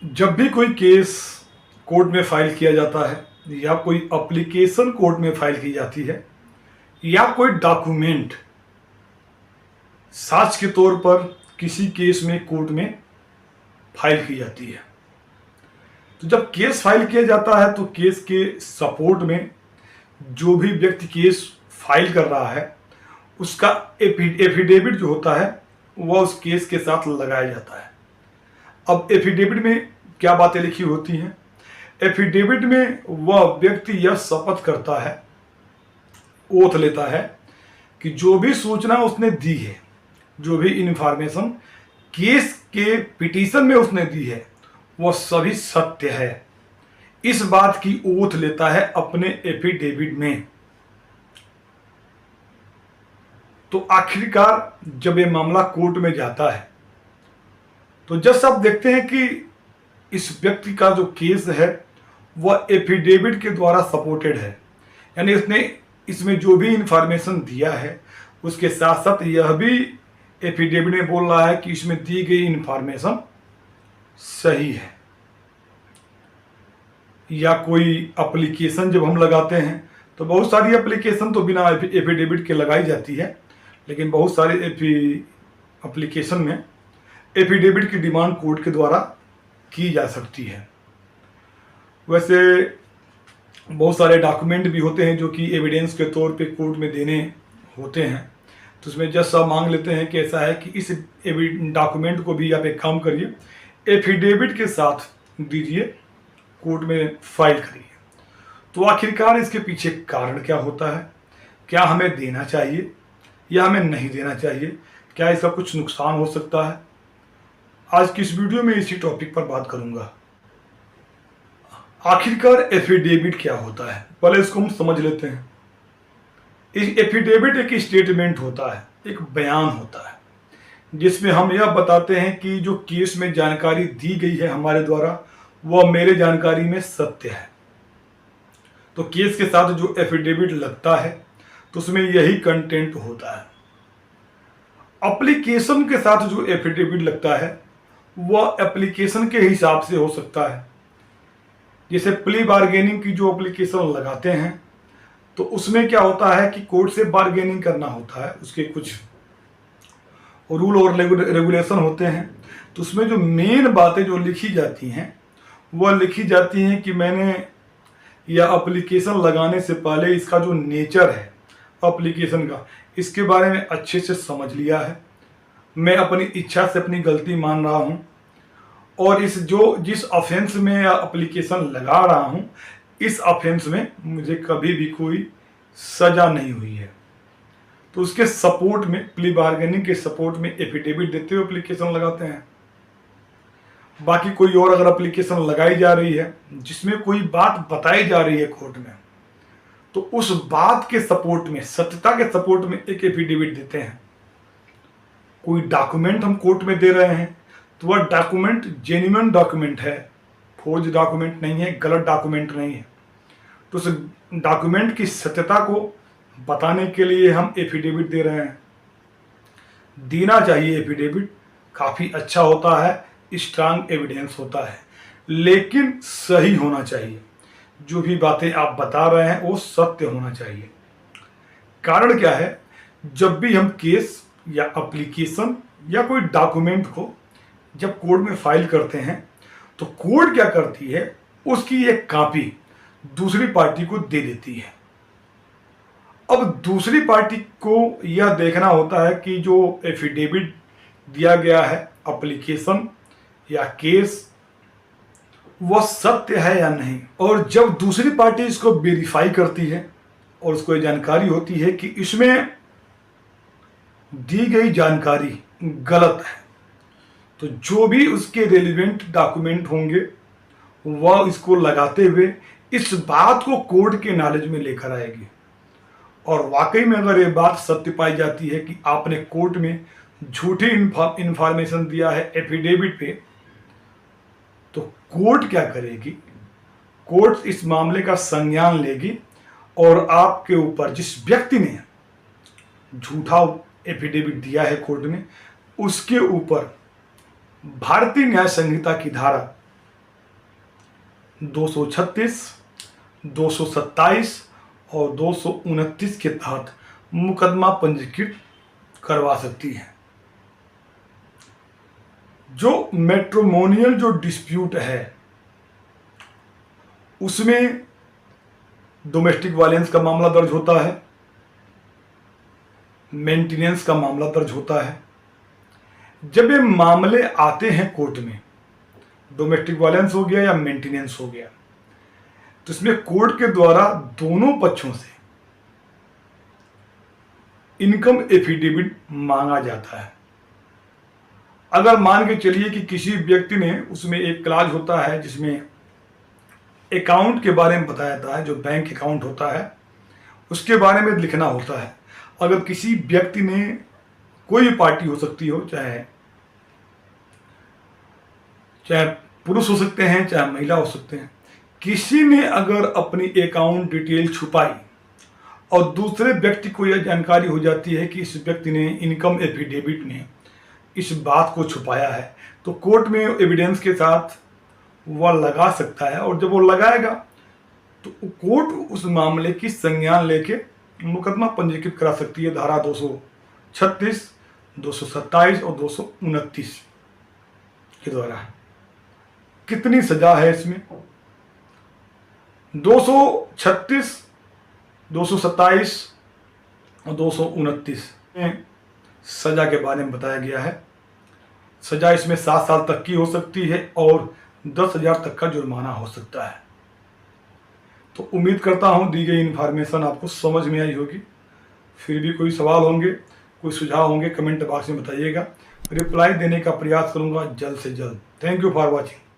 जब भी कोई केस कोर्ट में फाइल किया जाता है या कोई एप्लीकेशन कोर्ट में फाइल की जाती है या कोई डॉक्यूमेंट साक्ष्य के तौर पर किसी केस में कोर्ट में फाइल की जाती है, तो जब केस फाइल किया जाता है तो केस के सपोर्ट में जो भी व्यक्ति केस फाइल कर रहा है उसका एफिडेविट जो होता है वह उस केस के साथ लगाया जाता है। अब एफिडेविट में क्या बातें लिखी होती हैं? एफिडेविट में वह व्यक्ति यह शपथ करता है, ओथ लेता है कि जो भी सूचना उसने दी है, जो भी इंफॉर्मेशन केस के पिटीशन में उसने दी है, वह सभी सत्य है। इस बात की ओथ लेता है अपने एफिडेविट में। तो आखिरकार जब ये मामला कोर्ट में जाता है तो जज साहब देखते हैं कि इस व्यक्ति का जो केस है वह एफिडेविट के द्वारा सपोर्टेड है, यानी उसने इसमें जो भी इंफॉर्मेशन दिया है उसके साथ साथ यह भी एफिडेविट में बोल रहा है कि इसमें दी गई इंफॉर्मेशन सही है। या कोई एप्लीकेशन जब हम लगाते हैं तो बहुत सारी एप्लीकेशन तो बिना एफिडेविट के लगाई जाती है, लेकिन बहुत सारे एप्लीकेशन में एफिडेविट की डिमांड कोर्ट के द्वारा की जा सकती है। वैसे बहुत सारे डॉक्यूमेंट भी होते हैं जो कि एविडेंस के तौर पे कोर्ट में देने होते हैं, तो उसमें जज साहब मांग लेते हैं कि ऐसा है कि इस डॉक्यूमेंट को भी आप एक काम करिए, एफिडेविट के साथ दीजिए, कोर्ट में फाइल करिए। तो आखिरकार इसके पीछे कारण क्या होता है? क्या हमें देना चाहिए या हमें नहीं देना चाहिए? क्या इसका कुछ नुकसान हो सकता है? आज की इस वीडियो में इसी टॉपिक पर बात करूंगा। आखिरकार एफिडेविट क्या होता है, पहले इसको हम समझ लेते हैं। इस एफिडेविट एक स्टेटमेंट होता है, एक बयान होता है, जिसमें हम यह बताते हैं कि जो केस में जानकारी दी गई है हमारे द्वारा वह मेरे जानकारी में सत्य है। तो केस के साथ जो एफिडेविट लगता है तो उसमें यही कंटेंट होता है। एप्लीकेशन के साथ जो एफिडेविट लगता है वह एप्लीकेशन के हिसाब से हो सकता है। जैसे प्ली बार्गेनिंग की जो एप्लीकेशन लगाते हैं तो उसमें क्या होता है कि कोर्ट से बार्गेनिंग करना होता है, उसके कुछ रूल और रेगुलेशन होते हैं। तो उसमें जो मेन बातें जो लिखी जाती हैं वह लिखी जाती हैं कि मैंने यह एप्लीकेशन लगाने से पहले इसका जो नेचर है एप्लीकेशन का, इसके बारे में अच्छे से समझ लिया है। मैं अपनी इच्छा से अपनी गलती मान रहा हूँ और जिस ऑफेंस में या एप्लीकेशन लगा रहा हूँ इस ऑफेंस में मुझे कभी भी कोई सजा नहीं हुई है। तो उसके सपोर्ट में, प्ली बार्गेनिंग के सपोर्ट में एफिडेविट देते हुए एप्लीकेशन लगाते हैं। बाकी कोई और अगर एप्लीकेशन लगाई जा रही है जिसमें कोई बात बताई जा रही है कोर्ट में, तो उस बात के सपोर्ट में, सत्यता के सपोर्ट में एक एफिडेविट देते हैं। कोई डॉक्यूमेंट हम कोर्ट में दे रहे हैं तो वह डॉक्यूमेंट जेन्युइन डॉक्यूमेंट है, फोर्ज डॉक्यूमेंट नहीं है, गलत डॉक्यूमेंट नहीं है। तो उस डॉक्यूमेंट की सत्यता को बताने के लिए हम एफिडेविट दे रहे हैं। देना चाहिए एफिडेविट, काफ़ी अच्छा होता है, स्ट्रांग एविडेंस होता है, लेकिन सही होना चाहिए। जो भी बातें आप बता रहे हैं वो सत्य होना चाहिए। कारण क्या है? जब भी हम केस या एप्लीकेशन या कोई डॉक्यूमेंट को जब कोर्ट में फाइल करते हैं तो कोर्ट क्या करती है, उसकी एक कॉपी दूसरी पार्टी को दे देती है। अब दूसरी पार्टी को यह देखना होता है कि जो एफिडेविट दिया गया है, एप्लीकेशन या केस, वह सत्य है या नहीं। और जब दूसरी पार्टी इसको वेरीफाई करती है और उसको ये जानकारी होती है कि इसमें दी गई जानकारी गलत है, तो जो भी उसके रेलिवेंट डॉक्यूमेंट होंगे वह इसको लगाते हुए इस बात को कोर्ट के नॉलेज में लेकर आएगी। और वाकई में अगर ये बात सत्य पाई जाती है कि आपने कोर्ट में झूठी इंफॉर्मेशन दिया है एफिडेविट पे, तो कोर्ट क्या करेगी? कोर्ट इस मामले का संज्ञान लेगी और आपके ऊपर, जिस व्यक्ति ने झूठा एफिडेविट दिया है कोर्ट में, उसके ऊपर भारतीय न्याय संहिता की धारा 236, 227 और 229 के तहत मुकदमा पंजीकृत करवा सकती है। जो मैट्रिमोनियल जो डिस्प्यूट है उसमें डोमेस्टिक वायलेंस का मामला दर्ज होता है, मेंटेनेंस का मामला दर्ज होता है। जब ये मामले आते हैं कोर्ट में, डोमेस्टिक वायलेंस हो गया या मेंटेनेंस हो गया, तो इसमें कोर्ट के द्वारा दोनों पक्षों से इनकम एफिडेविट मांगा जाता है। अगर मान के चलिए कि किसी व्यक्ति ने, उसमें एक क्लाज होता है जिसमें अकाउंट के बारे में बताया जाता है, जो बैंक अकाउंट होता है उसके बारे में लिखना होता है। अगर किसी व्यक्ति ने, कोई भी पार्टी हो सकती हो, चाहे पुरुष हो सकते हैं चाहे महिला हो सकते हैं, किसी ने अगर अपनी अकाउंट डिटेल छुपाई और दूसरे व्यक्ति को यह जानकारी हो जाती है कि इस व्यक्ति ने इनकम एफिडेविट में इस बात को छुपाया है, तो कोर्ट में एविडेंस के साथ वह लगा सकता है। और जब वो लगाएगा तो कोर्ट उस मामले की संज्ञान लेके मुकदमा पंजीकृत करा सकती है धारा 236, 227 और 229 के द्वारा। कितनी सजा है इसमें? 236, 227 और 229 में सजा के बारे में बताया गया है। सजा इसमें 7 साल तक की हो सकती है और 10,000 तक का जुर्माना हो सकता है। तो उम्मीद करता हूं दी गई इन्फॉर्मेशन आपको समझ में आई होगी। फिर भी कोई सवाल होंगे, कोई सुझाव होंगे, कमेंट बॉक्स में बताइएगा। रिप्लाई देने का प्रयास करूंगा जल्द से जल्द। Thank you for watching.